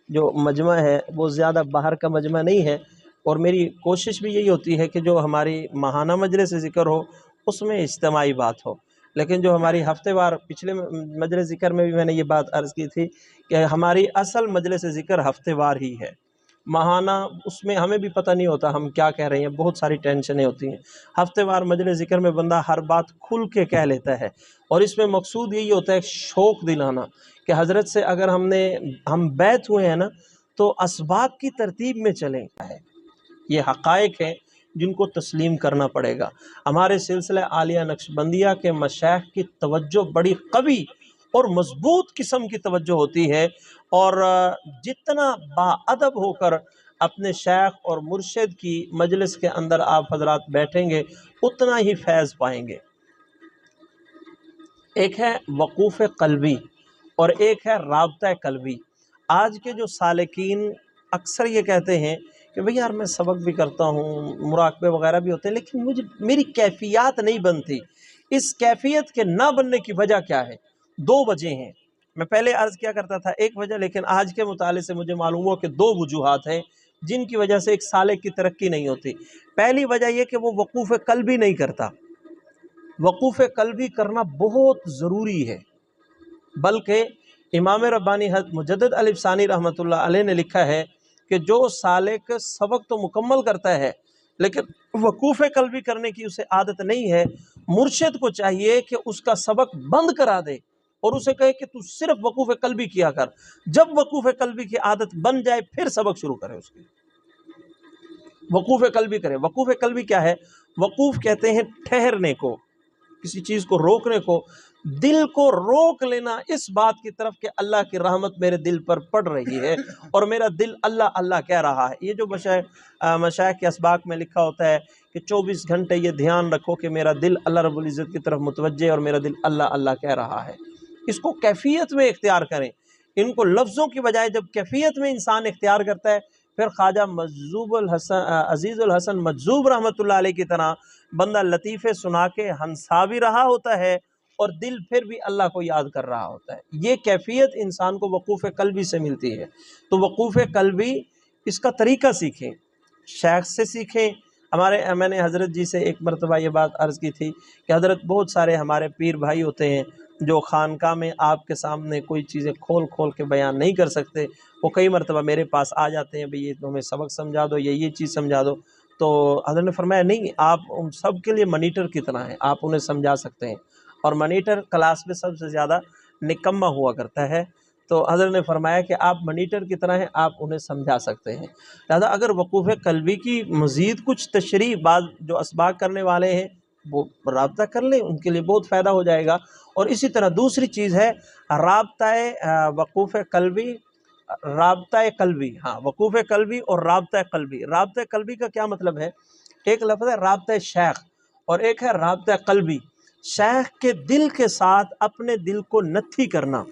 جو مجمع ہے وہ زیادہ باہر کا مجمع نہیں ہے، اور میری کوشش بھی یہی ہوتی ہے کہ جو ہماری ماہانہ مجلس ذکر ہو اس میں اجتماعی بات ہو، لیکن جو ہماری ہفتے وار، پچھلے مجلس ذکر میں بھی میں نے یہ بات عرض کی تھی کہ ہماری اصل مجلس ذکر ہفتے وار ہی ہے، ماہانہ اس میں ہمیں بھی پتہ نہیں ہوتا ہم کیا کہہ رہے ہیں، بہت ساری ٹینشنیں ہوتی ہیں۔ ہفتے وار مجلس ذکر میں بندہ ہر بات کھل کے کہہ لیتا ہے، اور اس میں مقصود یہی ہوتا ہے شوق دلانا کہ حضرت سے اگر ہم بیعت ہوئے ہیں نا تو اسباب کی ترتیب میں چلیں، یہ حقائق ہیں جن کو تسلیم کرنا پڑے گا۔ ہمارے سلسلہ عالیہ نقشبندیہ کے مشائخ کی توجہ بڑی قوی اور مضبوط قسم کی توجہ ہوتی ہے، اور جتنا باادب ہو کر اپنے شیخ اور مرشد کی مجلس کے اندر آپ حضرات بیٹھیں گے اتنا ہی فیض پائیں گے۔ ایک ہے وقوف قلبی اور ایک ہے رابطہ قلبی۔ آج کے جو سالکین اکثر یہ کہتے ہیں کہ بھئی یار میں سبق بھی کرتا ہوں، مراقبے وغیرہ بھی ہوتے ہیں، لیکن میری کیفیات نہیں بنتی۔ اس کیفیت کے نہ بننے کی وجہ کیا ہے؟ دو وجہ ہیں۔ میں پہلے عرض کیا کرتا تھا ایک وجہ، لیکن آج کے مطالعے سے مجھے معلوم ہوا کہ دو وجوہات ہیں جن کی وجہ سے ایک سالک کی ترقی نہیں ہوتی۔ پہلی وجہ یہ کہ وہ وقوف قلبی نہیں کرتا۔ وقوف قلبی کرنا بہت ضروری ہے، بلکہ امام ربانی مجدد الفسانی رحمۃ اللہ علیہ نے لکھا ہے کہ جو سالک سبق تو مکمل کرتا ہے لیکن وقوف قلبی کرنے کی اسے عادت نہیں ہے، مرشد کو چاہیے کہ اس کا سبق بند کرا دے اور اسے کہے کہ تو صرف وقوف قلبی کیا کر۔ جب وقوف قلبی کی عادت بن جائے پھر سبق شروع کرے، اس کی وقوف قلبی کرے۔ وقوف قلبی کیا ہے؟ وقوف کہتے ہیں ٹھہرنے کو، کسی چیز کو روکنے کو، دل کو روک لینا اس بات کی طرف کہ اللہ کی رحمت میرے دل پر پڑ رہی ہے اور میرا دل اللہ اللہ کہہ رہا ہے۔ یہ جو مشائخ کے اسباق میں لکھا ہوتا ہے کہ 24 گھنٹے یہ دھیان رکھو کہ میرا دل اللہ رب العزت کی طرف متوجہ ہے اور میرا دل اللہ اللہ کہہ رہا ہے، اس کو کیفیت میں اختیار کریں۔ ان کو لفظوں کی بجائے جب کیفیت میں انسان اختیار کرتا ہے، پھر خواجہ عزیز الحسن مجذوب رحمۃ اللہ علیہ کی طرح بندہ لطیفے سنا کے ہنسا بھی رہا ہوتا ہے اور دل پھر بھی اللہ کو یاد کر رہا ہوتا ہے۔ یہ کیفیت انسان کو وقوف قلبی سے ملتی ہے۔ تو وقوف قلبی اس کا طریقہ سیکھیں، شیخ سے سیکھیں۔ میں نے حضرت جی سے ایک مرتبہ یہ بات عرض کی تھی کہ حضرت بہت سارے ہمارے پیر بھائی ہوتے ہیں جو خانقاہ میں آپ کے سامنے کوئی چیزیں کھول کھول کے بیان نہیں کر سکتے، وہ کئی مرتبہ میرے پاس آ جاتے ہیں، بھئی یہ ہمیں سبق سمجھا دو، یہ چیز سمجھا دو۔ تو حضرت نے فرمایا نہیں، آپ ان سب کے لیے منیٹر کی طرح ہیں، آپ انہیں سمجھا سکتے ہیں، اور منیٹر کلاس میں سب سے زیادہ نکمہ ہوا کرتا ہے۔ تو حضرت نے فرمایا کہ آپ مانیٹر کی طرح ہیں، آپ انہیں سمجھا سکتے ہیں۔ لہذا اگر وقوف قلبی کی مزید کچھ تشریح بعض جو اسباق کرنے والے ہیں وہ رابطہ کر لیں، ان کے لیے بہت فائدہ ہو جائے گا۔ اور اسی طرح دوسری چیز ہے رابطہ وقوف قلبی، رابطہ قلبی، ہاں وقوف قلبی اور رابطہ قلبی۔ رابطہ قلبی کا کیا مطلب ہے؟ ایک لفظ ہے رابطہ شیخ اور ایک ہے رابطہ قلبی۔ شیخ کے دل کے ساتھ اپنے دل کو نتھی کرنا،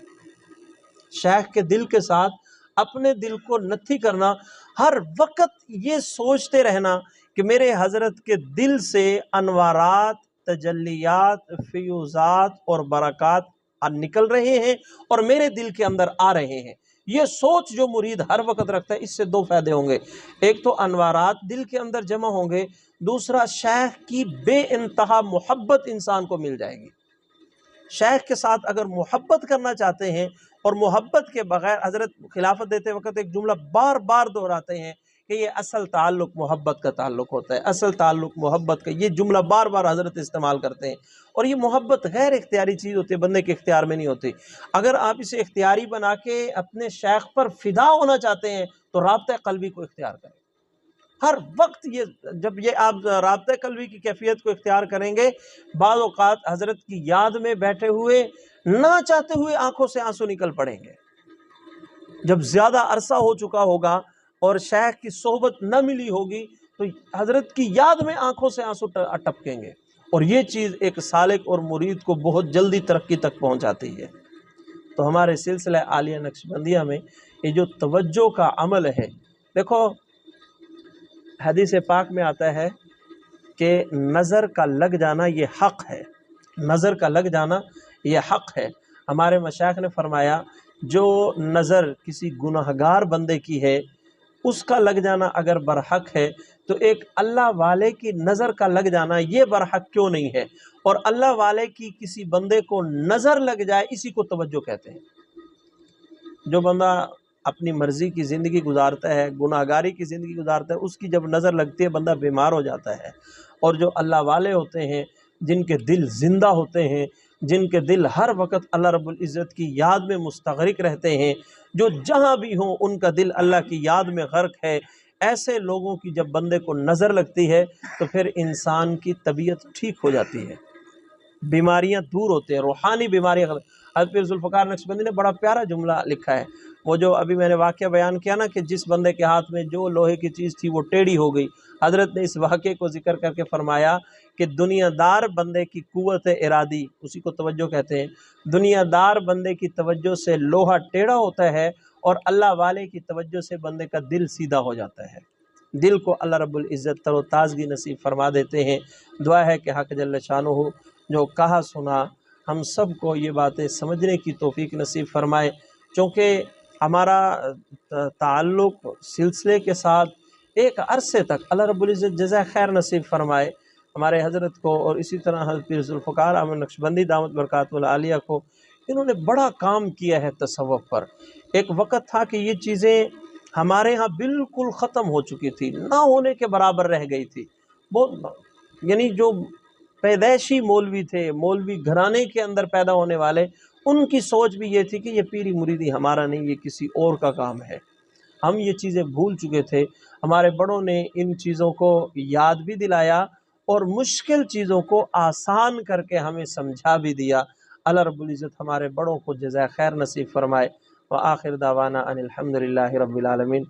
شیخ کے دل کے ساتھ اپنے دل کو نتھی کرنا، ہر وقت یہ سوچتے رہنا کہ میرے حضرت کے دل سے انوارات، تجلیات، فیوزات اور برکات نکل رہے ہیں اور میرے دل کے اندر آ رہے ہیں۔ یہ سوچ جو مرید ہر وقت رکھتا ہے، اس سے دو فائدے ہوں گے، ایک تو انوارات دل کے اندر جمع ہوں گے، دوسرا شیخ کی بے انتہا محبت انسان کو مل جائے گی۔ شیخ کے ساتھ اگر محبت کرنا چاہتے ہیں، اور محبت کے بغیر حضرت خلافت دیتے وقت ایک جملہ بار بار دہراتے ہیں کہ یہ اصل تعلق محبت کا تعلق ہوتا ہے، اصل تعلق محبت کا، یہ جملہ بار بار حضرت استعمال کرتے ہیں۔ اور یہ محبت غیر اختیاری چیز ہوتی ہے، بندے کے اختیار میں نہیں ہوتی۔ اگر آپ اسے اختیاری بنا کے اپنے شیخ پر فدا ہونا چاہتے ہیں تو رابطہ قلبی کو اختیار کریں۔ ہر وقت یہ جب یہ آپ رابطہ قلبی کی کیفیت کو اختیار کریں گے، بعض اوقات حضرت کی یاد میں بیٹھے ہوئے نہ چاہتے ہوئے آنکھوں سے آنسو نکل پڑیں گے۔ جب زیادہ عرصہ ہو چکا ہوگا اور شیخ کی صحبت نہ ملی ہوگی تو حضرت کی یاد میں آنکھوں سے آنسو ٹپکیں گے، اور یہ چیز ایک سالک اور مرید کو بہت جلدی ترقی تک پہنچاتی ہے۔ تو ہمارے سلسلہ عالیہ نقشبندیہ میں یہ جو توجہ کا عمل ہے، دیکھو حدیث پاک میں آتا ہے کہ نظر کا لگ جانا یہ حق ہے، نظر کا لگ جانا یہ حق ہے۔ ہمارے مشائخ نے فرمایا جو نظر کسی گناہگار بندے کی ہے اس کا لگ جانا اگر برحق ہے تو ایک اللہ والے کی نظر کا لگ جانا یہ برحق کیوں نہیں ہے؟ اور اللہ والے کی کسی بندے کو نظر لگ جائے اسی کو توجہ کہتے ہیں۔ جو بندہ اپنی مرضی کی زندگی گزارتا ہے، گناہگاری کی زندگی گزارتا ہے، اس کی جب نظر لگتی ہے بندہ بیمار ہو جاتا ہے۔ اور جو اللہ والے ہوتے ہیں، جن کے دل زندہ ہوتے ہیں، جن کے دل ہر وقت اللہ رب العزت کی یاد میں مستغرق رہتے ہیں، جو جہاں بھی ہوں ان کا دل اللہ کی یاد میں غرق ہے، ایسے لوگوں کی جب بندے کو نظر لگتی ہے تو پھر انسان کی طبیعت ٹھیک ہو جاتی ہے، بیماریاں دور ہوتے ہیں، روحانی بیماریاں۔ حضرت پیر ذوالفقار نقشبندی نے بڑا پیارا جملہ لکھا ہے، وہ جو ابھی میں نے واقعہ بیان کیا نا کہ جس بندے کے ہاتھ میں جو لوہے کی چیز تھی وہ ٹیڑھی ہو گئی، حضرت نے اس واقعے کو ذکر کر کے فرمایا کہ دنیا دار بندے کی قوت ارادی، اسی کو توجہ کہتے ہیں، دنیا دار بندے کی توجہ سے لوہا ٹیڑھا ہوتا ہے اور اللہ والے کی توجہ سے بندے کا دل سیدھا ہو جاتا ہے، دل کو اللہ رب العزت تر و تازگی نصیب فرما دیتے ہیں۔ دعا ہے کہ حق جل شانہ جو کہا سنا ہم سب کو یہ باتیں سمجھنے کی توفیق نصیب فرمائے، چونکہ ہمارا تعلق سلسلے کے ساتھ ایک عرصے تک اللہ رب العزت جزائے خیر نصیب فرمائے ہمارے حضرت کو، اور اسی طرح حضرت پیر ذوالفقار احمد نقشبندی دامت برکاتہ العالیہ کو، انہوں نے بڑا کام کیا ہے تصوف پر۔ ایک وقت تھا کہ یہ چیزیں ہمارے ہاں بالکل ختم ہو چکی تھی، نہ ہونے کے برابر رہ گئی تھی۔ بہت یعنی جو پیدائشی مولوی تھے، مولوی گھرانے کے اندر پیدا ہونے والے، ان کی سوچ بھی یہ تھی کہ یہ پیری مریدی ہمارا نہیں، یہ کسی اور کا کام ہے۔ ہم یہ چیزیں بھول چکے تھے، ہمارے بڑوں نے ان چیزوں کو یاد بھی دلایا اور مشکل چیزوں کو آسان کر کے ہمیں سمجھا بھی دیا۔ اللہ رب العزت ہمارے بڑوں کو جزائے خیر نصیب فرمائے۔ وآخر دعوانا ان الحمد للہ رب العالمین۔